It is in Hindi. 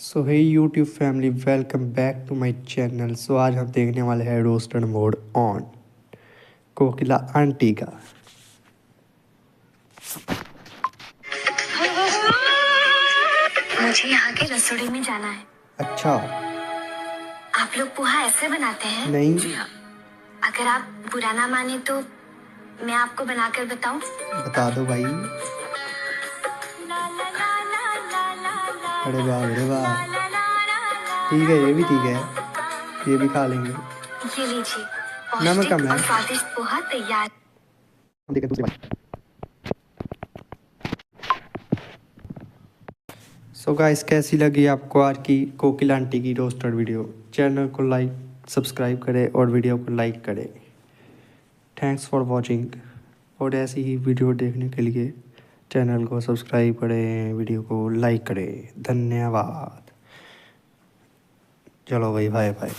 So hey YouTube family, welcome back to my channel. So आज हम देखने वाले हैं roasted mode on Kokila aunty का। मुझे यहाँ के रसोड़ी में जाना है। अच्छा, आप लोग पोहा ऐसे बनाते हैं? नहीं। जी हाँ। अगर आप बुरा ना माने तो मैं आपको बनाकर बताऊं? बता दो भाई। अरे वाह, अरे वाह, ठीक है, ये भी ठीक है, ये भी खा लेंगे। ये लीजिए, नमक पौष्टिक कम है। और स्वादिष्ट पोहा तैयार। देखें दूसरी बात। सो गाइस, कैसी लगी आपको आज की कोकिला आंटी की रोस्टेड वीडियो? चैनल को लाइक सब्सक्राइब करें और वीडियो को लाइक करें। Thanks for watching. और ऐसी ही वीडियो देखने के लिए चैनल को सब्सक्राइब करें, वीडियो को लाइक करें। धन्यवाद। चलो भाई, बाय बाय।